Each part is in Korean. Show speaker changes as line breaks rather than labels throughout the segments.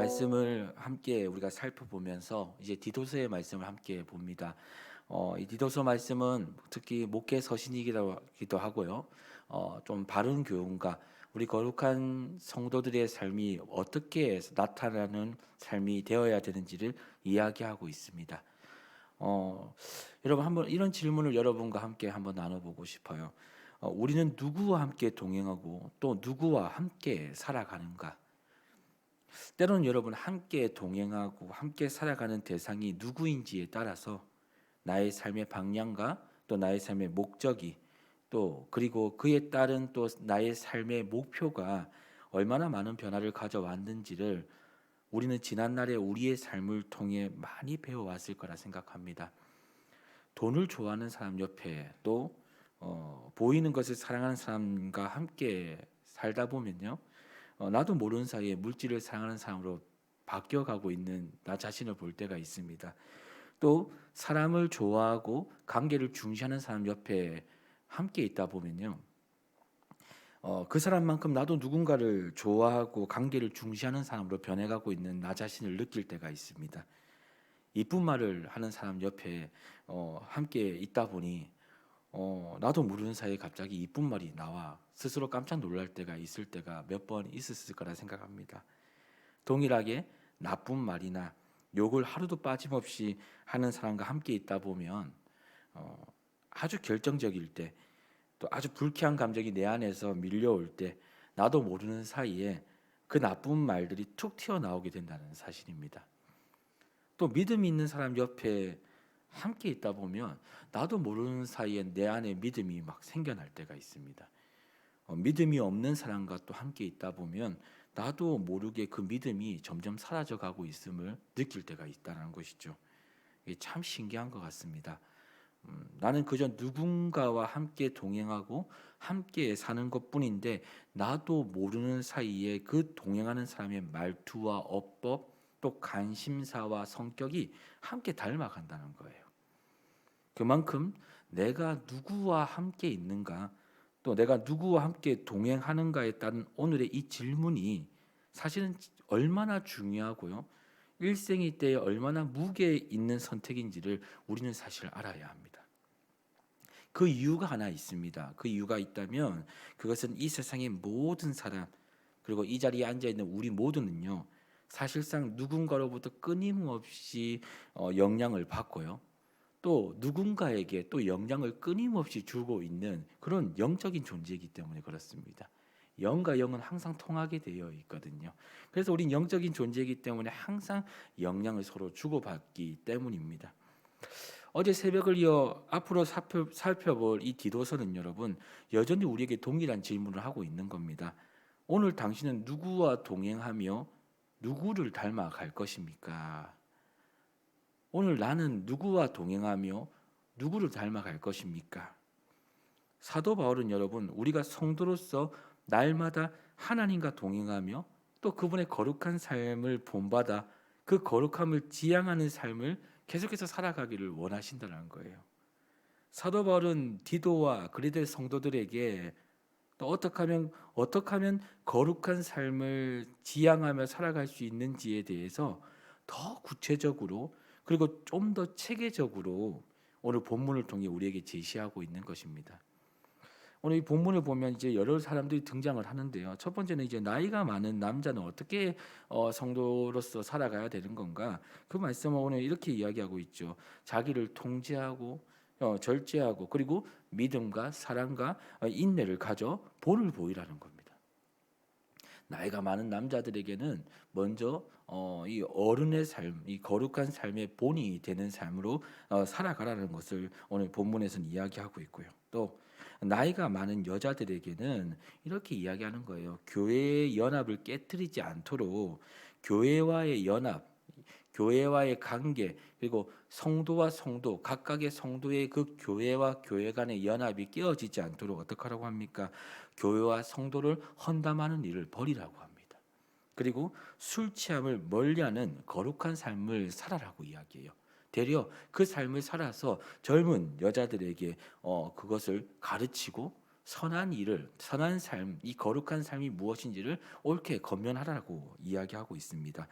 말씀을 함께 우리가 살펴보면서 이제 디도서의 말씀을 함께 봅니다. 이 디도서 말씀은 특히 목회 서신이기도 하고요. 좀 바른 교훈과 우리 거룩한 성도들의 삶이 어떻게 나타나는 삶이 되어야 되는지를 이야기하고 있습니다. 어, 여러분 한번 이런 질문을 여러분과 함께 한번 나눠보고 싶어요. 우리는 누구와 함께 동행하고 또 누구와 함께 살아가는가? 때로는 여러분 함께 동행하고 함께 살아가는 대상이 누구인지에 따라서 나의 삶의 방향과 또 나의 삶의 목적이 또 그리고 그에 따른 또 나의 삶의 목표가 얼마나 많은 변화를 가져왔는지를 우리는 지난날의 우리의 삶을 통해 많이 배워왔을 거라 생각합니다. 돈을 좋아하는 사람 옆에 또 보이는 것을 사랑하는 사람과 함께 살다 보면요. 나도 모르는 사이에 물질을 사랑하는 사람으로 바뀌어가고 있는 나 자신을 볼 때가 있습니다. 또 사람을 좋아하고 관계를 중시하는 사람 옆에 함께 있다 보면요. 그 사람만큼 나도 누군가를 좋아하고 관계를 중시하는 사람으로 변해가고 있는 나 자신을 느낄 때가 있습니다. 이쁜 말을 하는 사람 옆에 함께 있다 보니 나도 모르는 사이에 갑자기 이쁜 말이 나와 스스로 깜짝 놀랄 때가 있을 때가 몇 번 있었을 거라 생각합니다. 동일하게 나쁜 말이나 욕을 하루도 빠짐없이 하는 사람과 함께 있다 보면 아주 결정적일 때 또 아주 불쾌한 감정이 내 안에서 밀려올 때 나도 모르는 사이에 그 나쁜 말들이 툭 튀어나오게 된다는 사실입니다. 또 믿음이 있는 사람 옆에 함께 있다 보면 나도 모르는 사이에 내 안에 믿음이 막 생겨날 때가 있습니다. 믿음이 없는 사람과 또 함께 있다 보면 나도 모르게 그 믿음이 점점 사라져 가고 있음을 느낄 때가 있다는 것이죠. 이게 참 신기한 것 같습니다. 나는 그저 누군가와 함께 동행하고 함께 사는 것뿐인데 나도 모르는 사이에 그 동행하는 사람의 말투와 어법 또 관심사와 성격이 함께 닮아간다는 거예요. 그만큼 내가 누구와 함께 있는가 또 내가 누구와 함께 동행하는가에 따른 오늘의 이 질문이 사실은 얼마나 중요하고요. 일생일 때에 얼마나 무게 있는 선택인지를 우리는 사실 알아야 합니다. 그 이유가 하나 있습니다. 그 이유가 있다면 그것은 이 세상의 모든 사람 그리고 이 자리에 앉아 있는 우리 모두는요. 사실상 누군가로부터 끊임없이 영향을 받고요. 또 누군가에게 또 영향을 끊임없이 주고 있는 그런 영적인 존재이기 때문에 그렇습니다. 영과 영은 항상 통하게 되어 있거든요. 그래서 우린 영적인 존재이기 때문에 항상 영향을 서로 주고받기 때문입니다. 어제 새벽을 이어 앞으로 살펴볼 이 디도서는 여러분 여전히 우리에게 동일한 질문을 하고 있는 겁니다. 오늘 당신은 누구와 동행하며 누구를 닮아갈 것입니까? 오늘 나는 누구와 동행하며 누구를 닮아갈 것입니까? 사도 바울은 여러분 우리가 성도로서 날마다 하나님과 동행하며 또 그분의 거룩한 삶을 본받아 그 거룩함을 지향하는 삶을 계속해서 살아가기를 원하신다는 거예요. 사도 바울은 디도와 그리스도의 성도들에게 또 어떻게 하면 거룩한 삶을 지향하며 살아갈 수 있는지에 대해서 더 구체적으로 그리고 좀 더 체계적으로 오늘 본문을 통해 우리에게 제시하고 있는 것입니다. 오늘 이 본문을 보면 이제 여러 사람들이 등장을 하는데요. 첫 번째는 이제 나이가 많은 남자는 어떻게 성도로서 살아가야 되는 건가? 그 말씀을 오늘 이렇게 이야기하고 있죠. 자기를 통제하고 절제하고 그리고 믿음과 사랑과 인내를 가져 본을 보이라는 겁니다. 나이가 많은 남자들에게는 먼저 이 어른의 삶, 이 거룩한 삶의 본이 되는 삶으로 살아가라는 것을 오늘 본문에서는 이야기하고 있고요. 또 나이가 많은 여자들에게는 이렇게 이야기하는 거예요. 교회의 연합을 깨뜨리지 않도록 교회와의 연합, 교회와의 관계 그리고 성도와 성도 각각의 성도의 그 교회와 교회 간의 연합이 깨어지지 않도록 어떻게 하라고 합니까? 교회와 성도를 헌담하는 일을 버리라고 합니다. 그리고 술 취함을 멀리하는 거룩한 삶을 살아라고 이야기해요. 되려 그 삶을 살아서 젊은 여자들에게 그것을 가르치고 선한 일을, 선한 삶, 이 거룩한 삶이 무엇인지를 옳게 권면하라고 이야기하고 있습니다.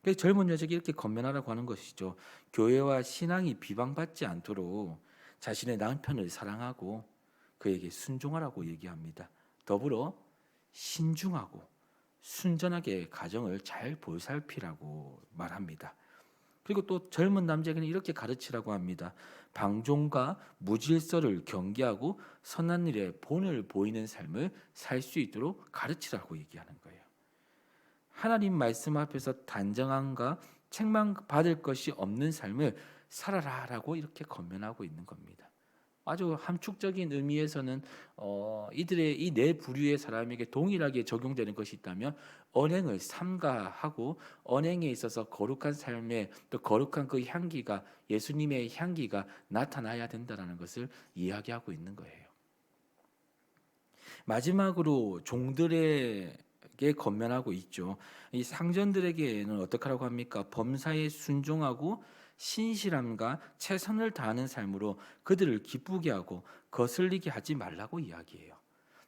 그래서 젊은 여자에게 이렇게 권면하라고 하는 것이죠. 교회와 신앙이 비방받지 않도록 자신의 남편을 사랑하고 그에게 순종하라고 얘기합니다. 더불어 신중하고 순전하게 가정을 잘 보살피라고 말합니다. 그리고 또 젊은 남자에게는 이렇게 가르치라고 합니다. 방종과 무질서를 경계하고 선한 일에 본을 보이는 삶을 살 수 있도록 가르치라고 얘기하는 거예요. 하나님 말씀 앞에서 단정함과 책망받을 것이 없는 삶을 살아라라고 이렇게 권면하고 있는 겁니다. 아주 함축적인 의미에서는 이들의 이 네 부류의 사람에게 동일하게 적용되는 것이 있다면 언행을 삼가하고 언행에 있어서 거룩한 삶에 또 거룩한 그 향기가 예수님의 향기가 나타나야 된다는 것을 이야기하고 있는 거예요. 마지막으로 종들에게 권면하고 있죠. 이 상전들에게는 어떻게 하라고 합니까? 범사에 순종하고 신실함과 최선을 다하는 삶으로 그들을 기쁘게 하고 거슬리게 하지 말라고 이야기해요.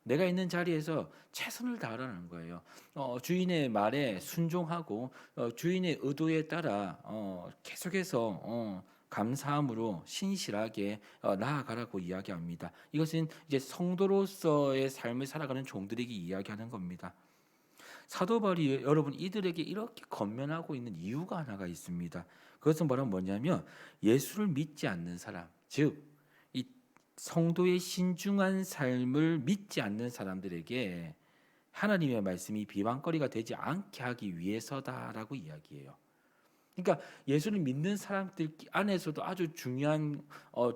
내가 있는 자리에서 최선을 다하라는 거예요. 주인의 말에 순종하고 주인의 의도에 따라 계속해서 감사함으로 신실하게 나아가라고 이야기합니다. 이것은 이제 성도로서의 삶을 살아가는 종들에게 이야기하는 겁니다. 사도 바울이 여러분 이들에게 이렇게 권면하고 있는 이유가 하나가 있습니다. 그것은 바로 뭐냐면 예수를 믿지 않는 사람, 즉 이 성도의 신중한 삶을 믿지 않는 사람들에게 하나님의 말씀이 비방거리가 되지 않게 하기 위해서다라고 이야기해요. 그러니까 예수를 믿는 사람들 안에서도 아주 중요한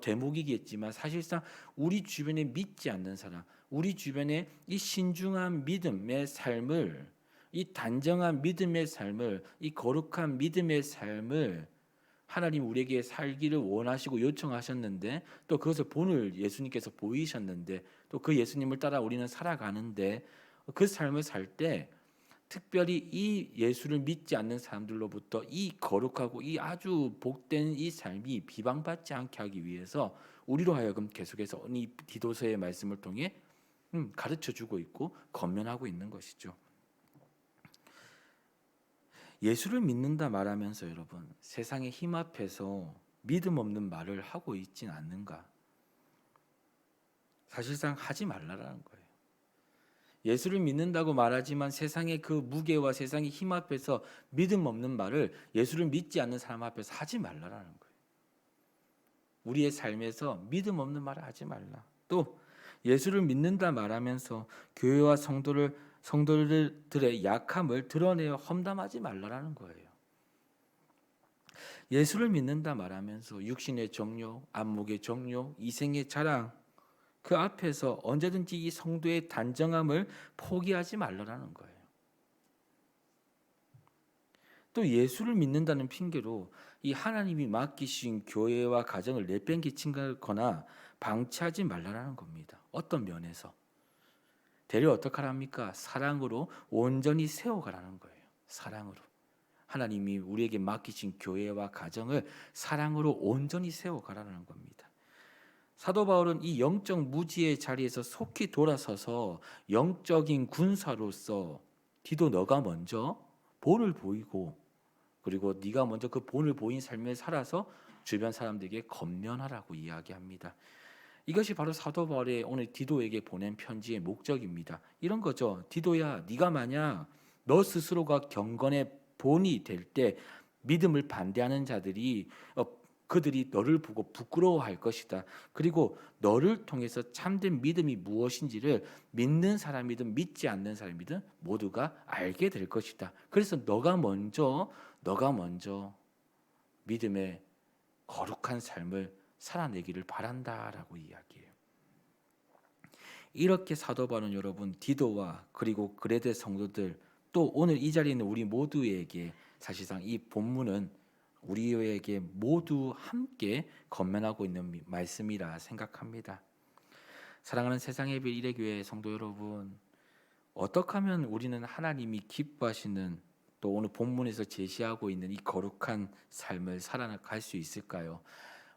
대목이겠지만 사실상 우리 주변에 믿지 않는 사람, 우리 주변에 이 신중한 믿음의 삶을, 이 단정한 믿음의 삶을, 이 거룩한 믿음의 삶을 하나님 우리에게 살기를 원하시고 요청하셨는데 또 그것을 본을 예수님께서 보이셨는데 또 그 예수님을 따라 우리는 살아가는데 그 삶을 살 때 특별히 이 예수를 믿지 않는 사람들로부터 이 거룩하고 이 아주 복된 이 삶이 비방받지 않게 하기 위해서 우리로 하여금 계속해서 이 디도서의 말씀을 통해 가르쳐주고 있고 권면하고 있는 것이죠. 예수를 믿는다 말하면서 여러분 세상의 힘 앞에서 믿음 없는 말을 하고 있진 않는가? 사실상 하지 말라라는 거예요. 예수를 믿는다고 말하지만 세상의 그 무게와 세상의 힘 앞에서 믿음 없는 말을 예수를 믿지 않는 사람 앞에서 하지 말라라는 거예요. 우리의 삶에서 믿음 없는 말을 하지 말라. 또 예수를 믿는다 말하면서 교회와 성도들의 약함을 드러내어 험담하지 말라라는 거예요. 예수를 믿는다 말하면서 육신의 정욕, 안목의 정욕, 이생의 자랑 그 앞에서 언제든지 이 성도의 단정함을 포기하지 말라라는 거예요. 또 예수를 믿는다는 핑계로 이 하나님이 맡기신 교회와 가정을 내팽개친거나 방치하지 말라라는 겁니다. 어떤 면에서 대려 어떻게 하랍니까? 사랑으로 온전히 세워가라는 거예요. 사랑으로 하나님이 우리에게 맡기신 교회와 가정을 사랑으로 온전히 세워가라는 겁니다. 사도 바울은 이 영적 무지의 자리에서 속히 돌아서서 영적인 군사로서 디도 너가 먼저 본을 보이고 그리고 네가 먼저 그 본을 보인 삶을 살아서 주변 사람들에게 권면하라고 이야기합니다. 이것이 바로 사도 바울의 오늘 디도에게 보낸 편지의 목적입니다. 이런 거죠. 디도야, 네가 만약 너 스스로가 경건의 본이 될 때 믿음을 반대하는 자들이 그들이 너를 보고 부끄러워할 것이다. 그리고 너를 통해서 참된 믿음이 무엇인지를 믿는 사람이든 믿지 않는 사람이든 모두가 알게 될 것이다. 그래서 너가 먼저 믿음의 거룩한 삶을 살아내기를 바란다라고 이야기해요. 이렇게 사도 바울은 여러분 디도와 그리고 그레데 성도들 또 오늘 이 자리에 있는 우리 모두에게 사실상 이 본문은 우리에게 모두 함께 권면하고 있는 말씀이라 생각합니다. 사랑하는 세상의 빛 일회교회 성도 여러분, 어떻게 하면 우리는 하나님이 기뻐하시는 또 오늘 본문에서 제시하고 있는 이 거룩한 삶을 살아갈 수 있을까요?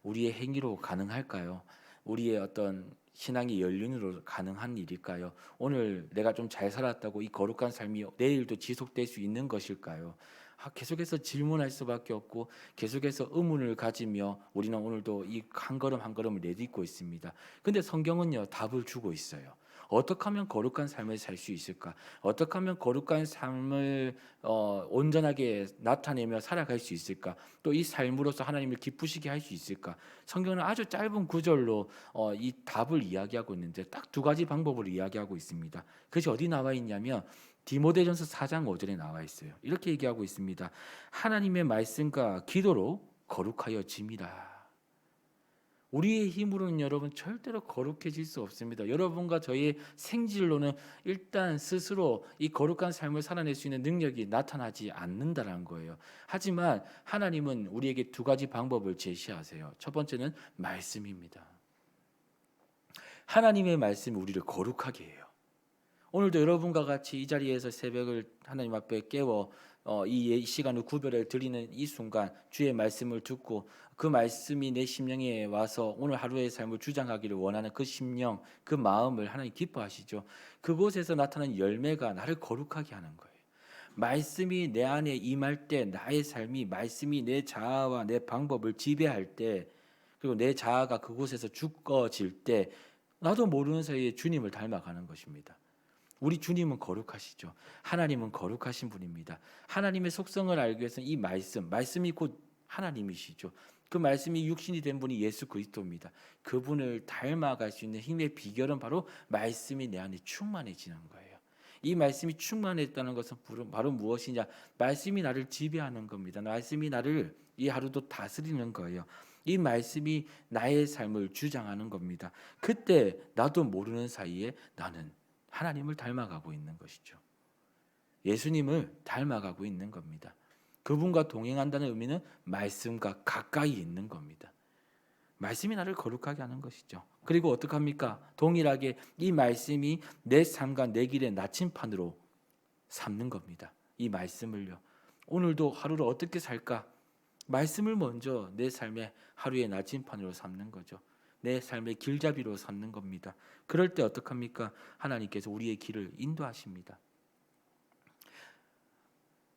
우리의 행위로 가능할까요? 우리의 어떤 신앙의 연륜으로 가능한 일일까요? 오늘 내가 좀 잘 살았다고 이 거룩한 삶이 내일도 지속될 수 있는 것일까요? 계속해서 질문할 수밖에 없고 계속해서 의문을 가지며 우리는 오늘도 이 한 걸음 한 걸음을 내딛고 있습니다. 근데 성경은요, 답을 주고 있어요. 어떻게 하면 거룩한 삶을 살 수 있을까? 어떻게 하면 거룩한 삶을 온전하게 나타내며 살아갈 수 있을까? 또 이 삶으로서 하나님을 기쁘시게 할 수 있을까? 성경은 아주 짧은 구절로 이 답을 이야기하고 있는데 딱 두 가지 방법을 이야기하고 있습니다. 그것이 어디 나와 있냐면 디모데전서 4장 5절에 나와 있어요. 이렇게 얘기하고 있습니다. 하나님의 말씀과 기도로 거룩하여짐이라. 우리의 힘으로는 여러분 절대로 거룩해질 수 없습니다. 여러분과 저의 생질로는 일단 스스로 이 거룩한 삶을 살아낼 수 있는 능력이 나타나지 않는다는 거예요. 하지만 하나님은 우리에게 두 가지 방법을 제시하세요. 첫 번째는 말씀입니다. 하나님의 말씀이 우리를 거룩하게 해요. 오늘도 여러분과 같이 이 자리에서 새벽을 하나님 앞에 깨워 이 시간을 구별을 드리는 이 순간 주의 말씀을 듣고 그 말씀이 내 심령에 와서 오늘 하루의 삶을 주장하기를 원하는 그 심령, 그 마음을 하나님 기뻐하시죠. 그곳에서 나타나는 열매가 나를 거룩하게 하는 거예요. 말씀이 내 안에 임할 때 나의 삶이 말씀이 내 자아와 내 방법을 지배할 때 그리고 내 자아가 그곳에서 죽어질 때 나도 모르는 사이에 주님을 닮아가는 것입니다. 우리 주님은 거룩하시죠. 하나님은 거룩하신 분입니다. 하나님의 속성을 알기 위해서는 이 말씀이 곧 하나님이시죠. 그 말씀이 육신이 된 분이 예수 그리스도입니다. 그분을 닮아갈 수 있는 힘의 비결은 바로 말씀이 내 안에 충만해지는 거예요. 이 말씀이 충만했다는 것은 바로 무엇이냐? 말씀이 나를 지배하는 겁니다. 말씀이 나를 이 하루도 다스리는 거예요. 이 말씀이 나의 삶을 주장하는 겁니다. 그때 나도 모르는 사이에 나는 하나님을 닮아가고 있는 것이죠. 예수님을 닮아가고 있는 겁니다. 그분과 동행한다는 의미는 말씀과 가까이 있는 겁니다. 말씀이 나를 거룩하게 하는 것이죠. 그리고 어떻게 합니까? 동일하게 이 말씀이 내 삶과 내 길의 나침판으로 삼는 겁니다. 이 말씀을요. 오늘도 하루를 어떻게 살까? 말씀을 먼저 내 삶의 하루의 나침판으로 삼는 거죠. 내 삶의 길잡이로 삼는 겁니다. 그럴 때 어떡합니까? 하나님께서 우리의 길을 인도하십니다.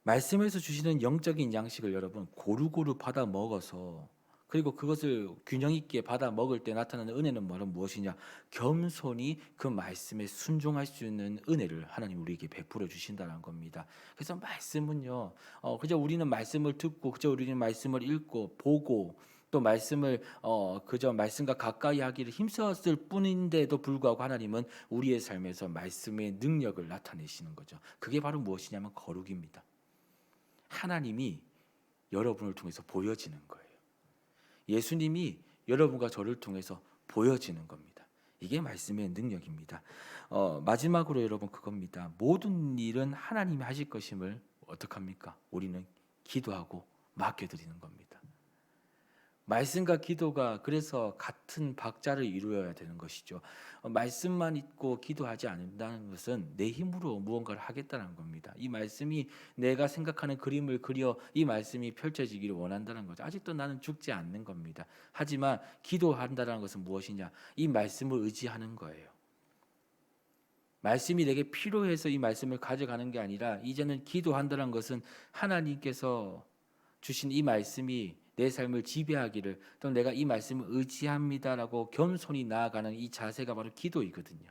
말씀에서 주시는 영적인 양식을 여러분 고루고루 받아 먹어서 그리고 그것을 균형 있게 받아 먹을 때 나타나는 은혜는 바로 무엇이냐? 겸손히 그 말씀에 순종할 수 있는 은혜를 하나님 우리에게 베풀어 주신다는 겁니다. 그래서 말씀은요, 그저 우리는 말씀을 듣고 그저 우리는 말씀을 읽고 보고 또 말씀을 그저 말씀과 가까이 하기를 힘썼을 뿐인데도 불구하고 하나님은 우리의 삶에서 말씀의 능력을 나타내시는 거죠. 그게 바로 무엇이냐면 거룩입니다. 하나님이 여러분을 통해서 보여지는 거예요. 예수님이 여러분과 저를 통해서 보여지는 겁니다. 이게 말씀의 능력입니다. 마지막으로 여러분 그겁니다. 모든 일은 하나님이 하실 것임을 어떡합니까? 우리는 기도하고 맡겨드리는 겁니다. 말씀과 기도가 그래서 같은 박자를 이루어야 되는 것이죠. 말씀만 있고 기도하지 않는다는 것은 내 힘으로 무언가를 하겠다는 겁니다. 이 말씀이 내가 생각하는 그림을 그려 이 말씀이 펼쳐지기를 원한다는 거죠. 아직도 나는 죽지 않는 겁니다. 하지만 기도한다는 것은 무엇이냐? 이 말씀을 의지하는 거예요. 말씀이 내게 필요해서 이 말씀을 가져가는 게 아니라 이제는 기도한다는 것은 하나님께서 주신 이 말씀이 내 삶을 지배하기를 또 내가 이 말씀을 의지합니다라고 겸손히 나아가는 이 자세가 바로 기도이거든요.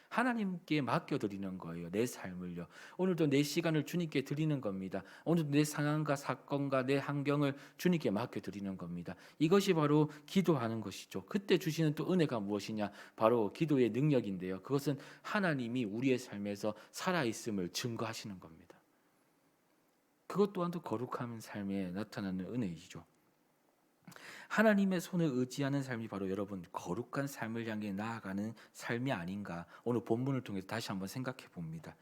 하나님께 맡겨드리는 거예요. 내 삶을요. 오늘도 내 시간을 주님께 드리는 겁니다. 오늘도 내 상황과 사건과 내 환경을 주님께 맡겨드리는 겁니다. 이것이 바로 기도하는 것이죠. 그때 주시는 또 은혜가 무엇이냐? 바로 기도의 능력인데요. 그것은 하나님이 우리의 삶에서 살아있음을 증거하시는 겁니다. 그것 또한도 거룩한 삶에 나타나는 은혜이죠. 하나님의 손을 의지하는 삶이 바로 여러분 거룩한 삶을 향해 나아가는 삶이 아닌가 오늘 본문을 통해서 다시 한번 생각해 봅니다.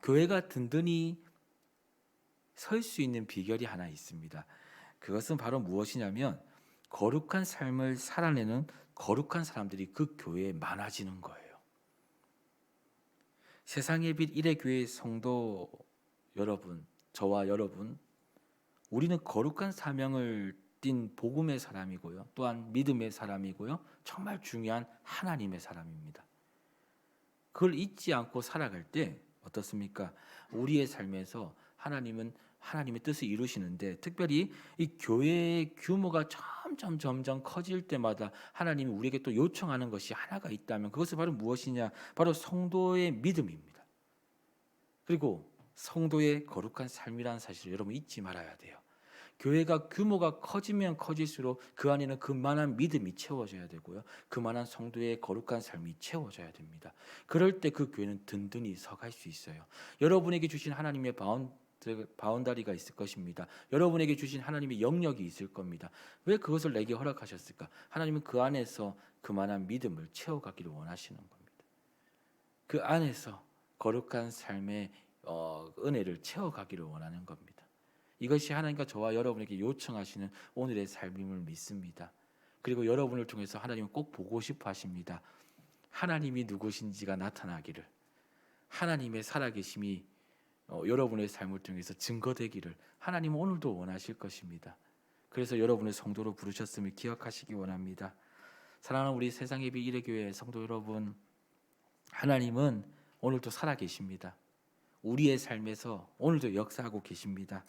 교회가 든든히 설 수 있는 비결이 하나 있습니다. 그것은 바로 무엇이냐면 거룩한 삶을 살아내는 거룩한 사람들이 그 교회에 많아지는 거예요. 세상의 빛 일의 교회 성도 여러분, 저와 여러분, 우리는 거룩한 사명을 띈 복음의 사람이고요. 또한 믿음의 사람이고요. 정말 중요한 하나님의 사람입니다. 그걸 잊지 않고 살아갈 때 어떻습니까? 우리의 삶에서 하나님은 하나님의 뜻을 이루시는데, 특별히 이 교회의 규모가 점점 커질 때마다 하나님이 우리에게 또 요청하는 것이 하나가 있다면 그것은 바로 무엇이냐? 바로 성도의 믿음입니다. 그리고 성도의 거룩한 삶이라는 사실을 여러분 잊지 말아야 돼요. 교회가 규모가 커지면 커질수록 그 안에는 그만한 믿음이 채워져야 되고요. 그만한 성도의 거룩한 삶이 채워져야 됩니다. 그럴 때 그 교회는 든든히 서갈 수 있어요. 여러분에게 주신 하나님의 바운다리가 있을 것입니다. 여러분에게 주신 하나님의 영역이 있을 겁니다. 왜 그것을 내게 허락하셨을까? 하나님은 그 안에서 그만한 믿음을 채워가기를 원하시는 겁니다. 그 안에서 거룩한 삶의 은혜를 채워가기를 원하는 겁니다. 이것이 하나님과 저와 여러분에게 요청하시는 오늘의 삶임을 믿습니다. 그리고 여러분을 통해서 하나님은 꼭 보고 싶어 하십니다. 하나님이 누구신지가 나타나기를, 하나님의 살아계심이 여러분의 삶을 통해서 증거되기를 하나님은 오늘도 원하실 것입니다. 그래서 여러분의 성도로 부르셨음을 기억하시기 원합니다. 사랑하는 우리 세상의 빛 일회교회 성도 여러분, 하나님은 오늘도 살아계십니다. 우리의 삶에서 오늘도 역사하고 계십니다.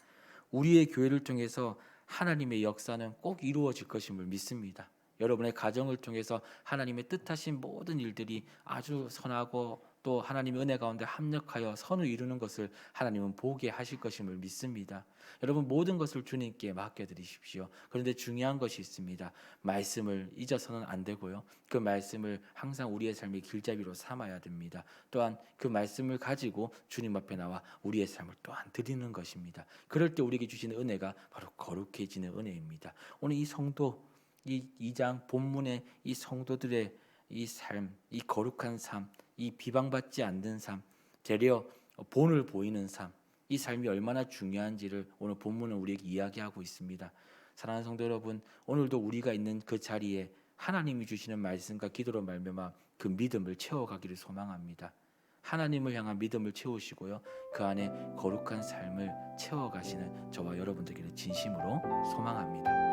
우리의 교회를 통해서 하나님의 역사는 꼭 이루어질 것임을 믿습니다. 여러분의 가정을 통해서 하나님의 뜻하신 모든 일들이 아주 선하고 또 하나님의 은혜 가운데 합력하여 선을 이루는 것을 하나님은 보게 하실 것임을 믿습니다. 여러분 모든 것을 주님께 맡겨드리십시오. 그런데 중요한 것이 있습니다. 말씀을 잊어서는 안 되고요. 그 말씀을 항상 우리의 삶의 길잡이로 삼아야 됩니다. 또한 그 말씀을 가지고 주님 앞에 나와 우리의 삶을 또한 드리는 것입니다. 그럴 때 우리에게 주시는 은혜가 바로 거룩해지는 은혜입니다. 오늘 이 성도, 이 2장 본문의 이 성도들의 이 삶, 이 거룩한 삶, 이 비방받지 않는 삶, 되려 본을 보이는 삶, 이 삶이 얼마나 중요한지를 오늘 본문은 우리에게 이야기하고 있습니다. 사랑하는 성도 여러분, 오늘도 우리가 있는 그 자리에 하나님이 주시는 말씀과 기도로 말미암아 그 믿음을 채워가기를 소망합니다. 하나님을 향한 믿음을 채우시고요, 그 안에 거룩한 삶을 채워가시는 저와 여러분들에게 진심으로 소망합니다.